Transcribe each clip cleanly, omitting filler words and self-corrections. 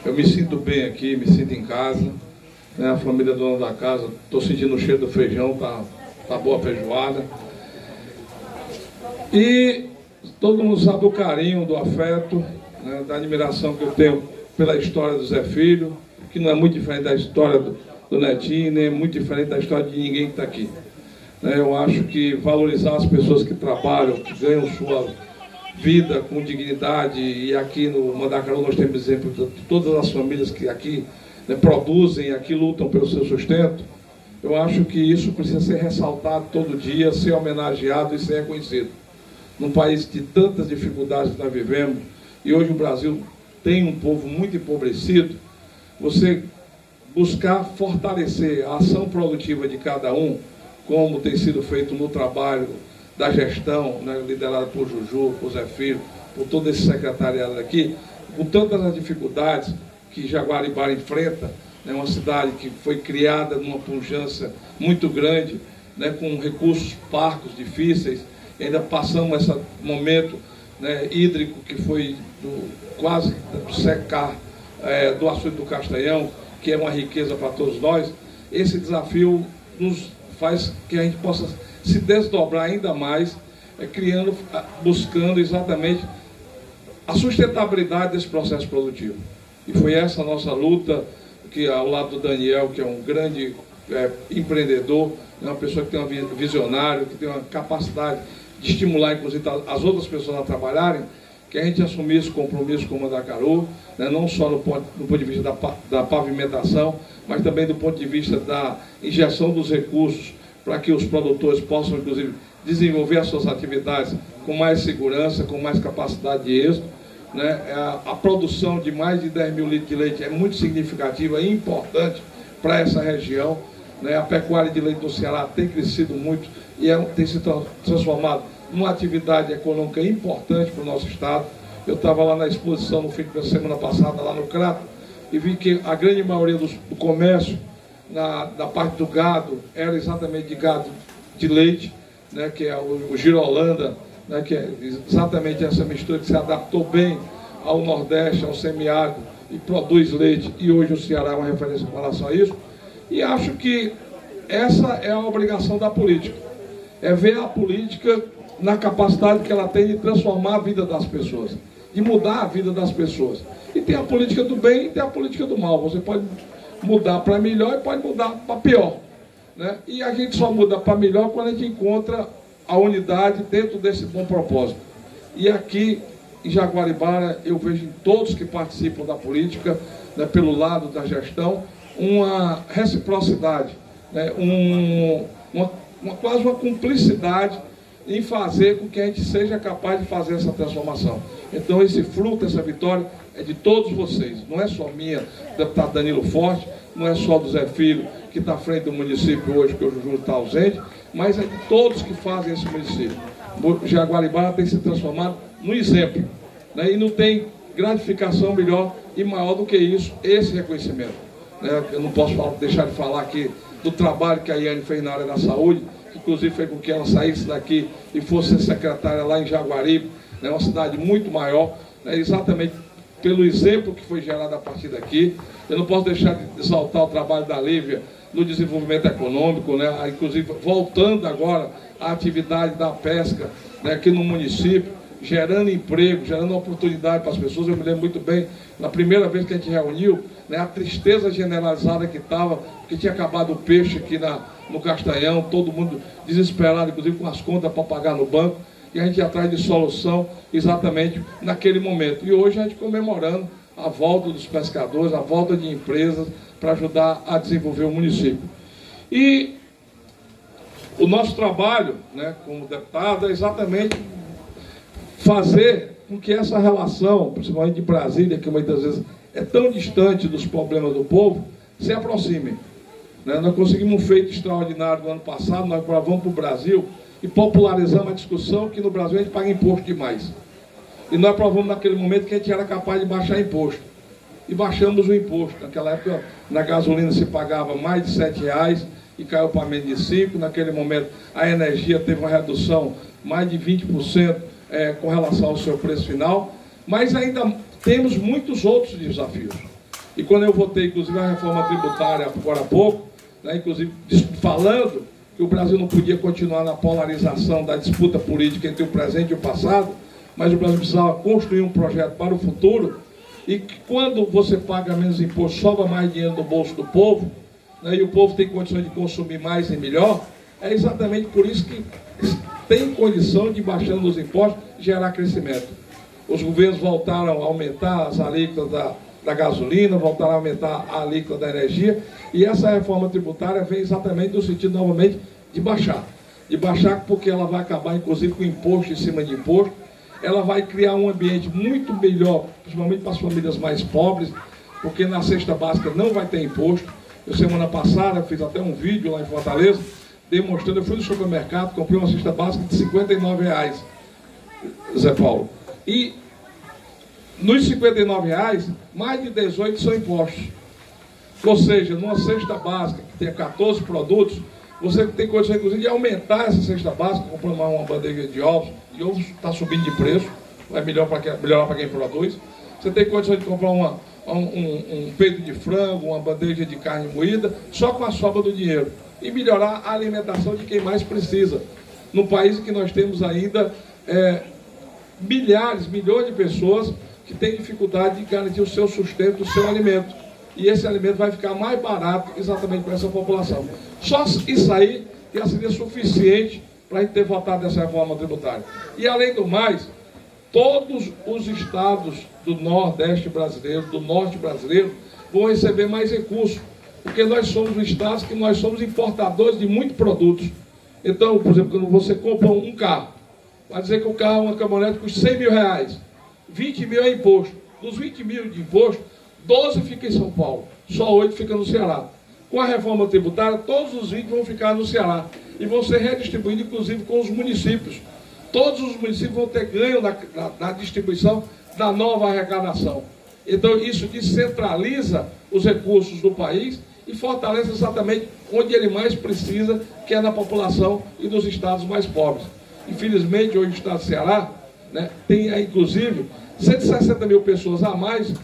Eu me sinto bem aqui, me sinto em casa, né? A família dona da casa, estou sentindo o cheiro do feijão, tá boa a feijoada. E todo mundo sabe o carinho, do afeto, né? Da admiração que eu tenho pela história do Zé Filho, que não é muito diferente da história do Netinho, nem é muito diferente da história de ninguém que está aqui. Eu acho que valorizar as pessoas que trabalham, que ganham sua vida com dignidade, e aqui no Mandacaru nós temos exemplo de todas as famílias que aqui, né, produzem, aqui lutam pelo seu sustento. Eu acho que isso precisa ser ressaltado todo dia, ser homenageado e ser reconhecido. Num país de tantas dificuldades que nós vivemos, e hoje o Brasil tem um povo muito empobrecido, você buscar fortalecer a ação produtiva de cada um, como tem sido feito no trabalho da gestão, né, liderada por Juju, por Zé Filho, por todo esse secretariado aqui, com tantas as dificuldades que Jaguaribara enfrenta, né, uma cidade que foi criada numa pujança muito grande, né, com recursos parcos, difíceis, e ainda passamos esse momento, né, hídrico que foi quase secar do açude do Castanhão, que é uma riqueza para todos nós. Esse desafio nos faz que a gente possa se desdobrar ainda mais, buscando exatamente a sustentabilidade desse processo produtivo. E foi essa a nossa luta, que ao lado do Daniel, que é um grande empreendedor, uma pessoa que tem um visionário, que tem uma capacidade de estimular, inclusive, as outras pessoas a trabalharem, que a gente assumisse esse compromisso com o Mandacaru, né, não só no ponto de vista da pavimentação, mas também do ponto de vista da injeção dos recursos para que os produtores possam, inclusive, desenvolver as suas atividades com mais segurança, com mais capacidade de êxito. Né? A produção de mais de 10 mil litros de leite é muito significativa e importante para essa região. Né? A pecuária de leite do Ceará tem crescido muito e tem se transformado numa atividade econômica importante para o nosso estado. Eu estava lá na exposição no fim da semana passada, lá no Crato, e vi que a grande maioria do comércio da parte do gado era exatamente de gado de leite, né, que é o Girolanda, né, que é exatamente essa mistura que se adaptou bem ao Nordeste, ao semiárido, e produz leite, e hoje o Ceará é uma referência com relação a isso. E acho que essa é a obrigação da política, é ver a política na capacidade que ela tem de transformar a vida das pessoas, de mudar a vida das pessoas. E tem a política do bem e tem a política do mal. Você pode mudar para melhor e pode mudar para pior. Né? E a gente só muda para melhor quando a gente encontra a unidade dentro desse bom propósito. E aqui em Jaguaribara eu vejo em todos que participam da política, né, pelo lado da gestão, uma reciprocidade, né, quase uma cumplicidade em fazer com que a gente seja capaz de fazer essa transformação. Então esse fruto, essa vitória é de todos vocês, não é só minha, deputado Danilo Forte, não é só do Zé Filho, que está à frente do município hoje, que o Juju está ausente, mas é de todos que fazem esse município. Jaguaribara tem se transformado num exemplo, né? E não tem gratificação melhor e maior do que isso, esse reconhecimento. Né? Eu não posso deixar de falar aqui do trabalho que a Iane fez na área da saúde, que inclusive fez com que ela saísse daqui e fosse secretária lá em Jaguaribe, né? Uma cidade muito maior, né? Exatamente pelo exemplo que foi gerado a partir daqui. Eu não posso deixar de exaltar o trabalho da Lívia no desenvolvimento econômico, né? Inclusive voltando agora à atividade da pesca, né, aqui no município, gerando emprego, gerando oportunidade para as pessoas. Eu me lembro muito bem, na primeira vez que a gente reuniu, né, a tristeza generalizada que estava, porque tinha acabado o peixe aqui no Castanhão, todo mundo desesperado, inclusive com as contas para pagar no banco, e a gente ia atrás de solução exatamente naquele momento. E hoje a gente comemorando a volta dos pescadores, a volta de empresas para ajudar a desenvolver o município. E o nosso trabalho, né, como deputado, é exatamente fazer com que essa relação, principalmente de Brasília, que muitas vezes é tão distante dos problemas do povo, se aproxime. Né? Nós conseguimos um feito extraordinário no ano passado, nós vamos para o Brasil e popularizamos a discussão que no Brasil a gente paga imposto demais. E nós provamos naquele momento que a gente era capaz de baixar imposto. E baixamos o imposto. Naquela época, na gasolina se pagava mais de R$7 e caiu para menos de 5. Naquele momento, a energia teve uma redução mais de 20% com relação ao seu preço final. Mas ainda temos muitos outros desafios. E quando eu votei, inclusive, a reforma tributária agora há pouco, né, inclusive falando que o Brasil não podia continuar na polarização da disputa política entre o presente e o passado, mas o Brasil precisava construir um projeto para o futuro, e que quando você paga menos imposto, sobra mais dinheiro no bolso do povo, né, e o povo tem condições de consumir mais e melhor, é exatamente por isso que tem condição de, baixando os impostos, gerar crescimento. Os governos voltaram a aumentar as alíquotas da gasolina, voltaram a aumentar a alíquota da energia, e essa reforma tributária vem exatamente no sentido, novamente, de baixar. De baixar porque ela vai acabar, inclusive, com imposto em cima de imposto, ela vai criar um ambiente muito melhor, principalmente para as famílias mais pobres, porque na cesta básica não vai ter imposto. Eu, semana passada, fiz até um vídeo lá em Fortaleza, demonstrando, eu fui no supermercado, comprei uma cesta básica de R$59, Zé Paulo. E nos R$59, mais de 18 são impostos. Ou seja, numa cesta básica que tenha 14 produtos, você tem condição, inclusive, de aumentar essa cesta básica, comprando uma bandeja de ovos. E ovos está subindo de preço, é melhor para quem produz. Você tem condição de comprar um peito de frango, uma bandeja de carne moída, só com a sobra do dinheiro. E melhorar a alimentação de quem mais precisa. Num país em que nós temos ainda milhões de pessoas que têm dificuldade de garantir o seu sustento, o seu alimento. E esse alimento vai ficar mais barato exatamente para essa população. Só isso aí já seria suficiente para a gente ter votado essa reforma tributária. E, além do mais, todos os estados do Nordeste brasileiro, do Norte brasileiro, vão receber mais recursos, porque nós somos estados que nós somos importadores de muitos produtos. Então, por exemplo, quando você compra um carro, vai dizer que o carro, uma caminhonete, custa R$100 mil, 20 mil é imposto. Dos 20 mil de imposto, 12 fica em São Paulo, só 8 fica no Ceará. Com a reforma tributária, todos os 20 vão ficar no Ceará e vão ser redistribuídos, inclusive, com os municípios. Todos os municípios vão ter ganho na distribuição da nova arrecadação. Então, isso descentraliza os recursos do país e fortalece exatamente onde ele mais precisa, que é na população e nos estados mais pobres. Infelizmente, hoje o estado do Ceará, né, tem, inclusive, 160 mil pessoas a mais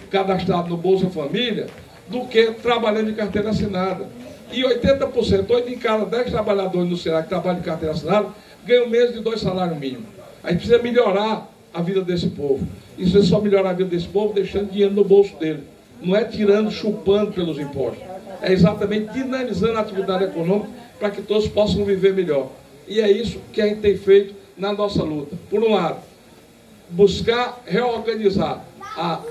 cadastrado no Bolsa Família do que trabalhando de carteira assinada. E 80%, 8 em cada 10 trabalhadores no Ceará que trabalham de carteira assinada, ganham menos de 2 salários mínimos. A gente precisa melhorar a vida desse povo. Isso é só melhorar a vida desse povo deixando dinheiro no bolso dele. Não é tirando, chupando pelos impostos. É exatamente dinamizando a atividade econômica para que todos possam viver melhor. E é isso que a gente tem feito na nossa luta. Por um lado, buscar reorganizar a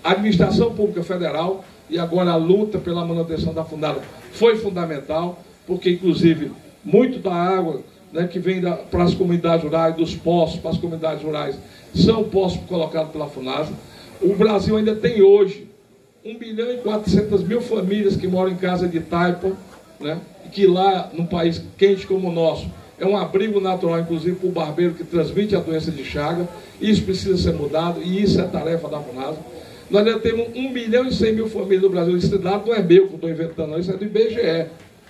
administração pública federal, e agora a luta pela manutenção da Funasa foi fundamental, porque, inclusive, muito da água, né, que vem para as comunidades rurais, dos poços para as comunidades rurais, são poços colocados pela Funasa. O Brasil ainda tem hoje 1.400.000 famílias que moram em casa de taipa, né, e que lá, num país quente como o nosso, é um abrigo natural, inclusive, para o barbeiro que transmite a doença de Chagas. Isso precisa ser mudado, e isso é tarefa da Funasa. Nós já temos 1.100.000 famílias no Brasil. Esse dado não é meu que eu estou inventando, não. Isso é do IBGE,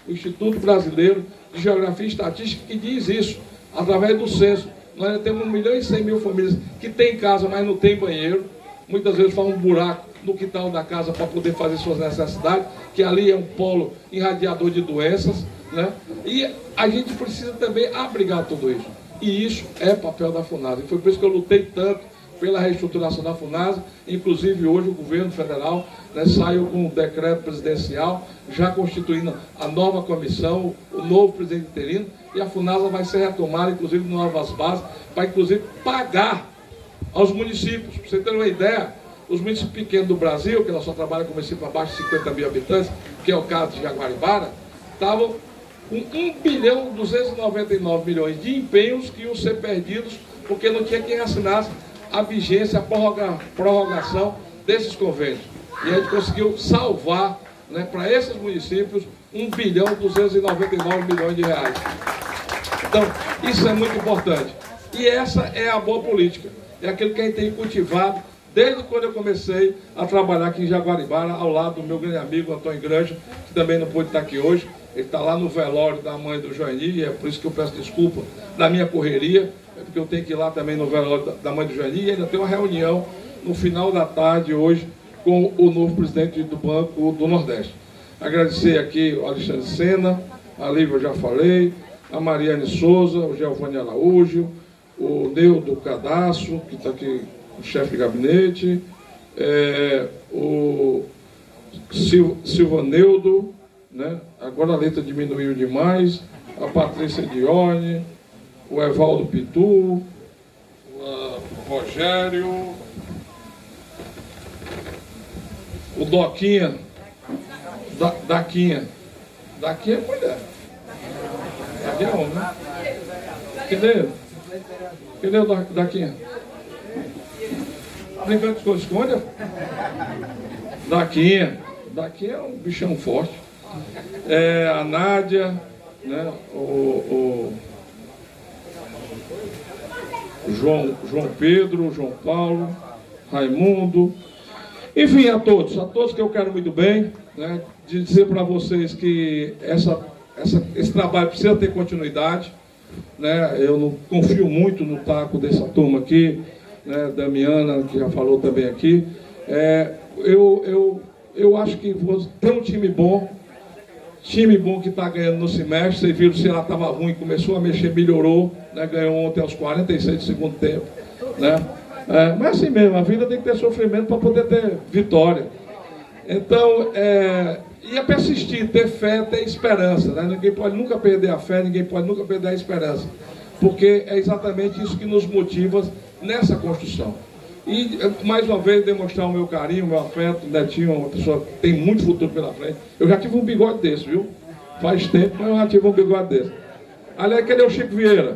o Instituto Brasileiro de Geografia e Estatística, que diz isso, através do censo. Nós já temos 1.100.000 famílias que têm casa, mas não tem banheiro. Muitas vezes faz um buraco no quintal da casa para poder fazer suas necessidades, que ali é um polo irradiador de doenças, né? E a gente precisa também abrigar tudo isso. E isso é papel da Funasa. E foi por isso que eu lutei tanto pela reestruturação da Funasa. Inclusive, hoje o governo federal, né, saiu com um decreto presidencial, já constituindo a nova comissão, o novo presidente interino, e a Funasa vai ser retomada, inclusive, em novas bases, para, inclusive, pagar aos municípios. Para você ter uma ideia, os municípios pequenos do Brasil, que ela só trabalha com município abaixo de 50 mil habitantes, que é o caso de Jaguaribara, estavam com 1.299 milhões de empenhos que iam ser perdidos, porque não tinha quem assinasse a vigência, a prorrogação desses convênios. E a gente conseguiu salvar, né, para esses municípios 1.299 milhões de reais. Então, isso é muito importante. E essa é a boa política. É aquilo que a gente tem cultivado desde quando eu comecei a trabalhar aqui em Jaguaribara, ao lado do meu grande amigo Antônio Granja, que também não pôde estar aqui hoje. Ele está lá no velório da mãe do Joani, é por isso que eu peço desculpa da minha correria, é porque eu tenho que ir lá também no velório da mãe do Joani, e ainda tem uma reunião no final da tarde hoje com o novo presidente do Banco do Nordeste. Agradecer aqui o Alexandre Sena, a Lívia eu já falei, a Mariane Souza, o Giovanni Araújo, o Neudo Cadastro, que está aqui, o chefe de gabinete, o Silvaneudo, né? Agora a letra diminuiu demais, a Patrícia Dione, o Evaldo Pitu, o Rogério, o Doquinha, Daquinha é mulher. Aqui é homem, né? Cadê o Daquinha? Brincando de esconde-esconde? Daquinha é um bichão forte. A Nádia, né? O João Pedro, João Paulo, Raimundo, enfim, a todos que eu quero muito bem, né? De dizer para vocês que esse trabalho precisa ter continuidade, né? Eu não confio muito no taco dessa turma aqui, né? Damiana, que já falou também aqui. Eu acho que tem um time bom que está ganhando no semestre. Vocês viram, se ela estava ruim, começou a mexer, melhorou, né? Ganhou ontem aos 46 do segundo tempo, né? Mas assim mesmo, a vida tem que ter sofrimento para poder ter vitória. Então, e é persistir, ter fé, ter esperança, né? Ninguém pode nunca perder a fé, ninguém pode nunca perder a esperança, porque é exatamente isso que nos motiva nessa construção. E, mais uma vez, demonstrar o meu carinho, o meu afeto. O Netinho é uma pessoa que tem muito futuro pela frente. Eu já tive um bigode desse, viu? Faz tempo, mas eu já tive um bigode desse. Aliás, cadê o Chico Vieira?